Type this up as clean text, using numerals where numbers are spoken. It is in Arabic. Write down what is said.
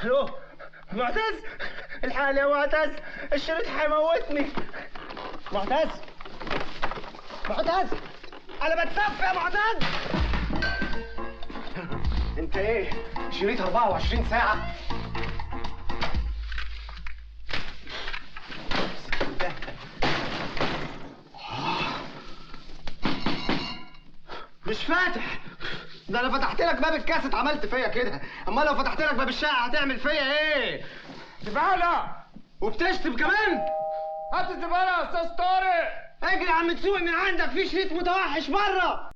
الو معتز، الحقني يا معتز، الشريط هيموتني. معتز معتز، انا بتسف يا معتز. انت ايه؟ شريط 24 ساعة؟ مش فاتح. ده انا فتحت لك باب الكاسيت عملت فيا كده، اما لو فتحت لك باب الشقه هتعمل فيا ايه؟ زبالة وبتشتم كمان؟ هات الزبالة يا استاذ طارق. اجري يا عم تسوق من عندك، في شريط متوحش بره.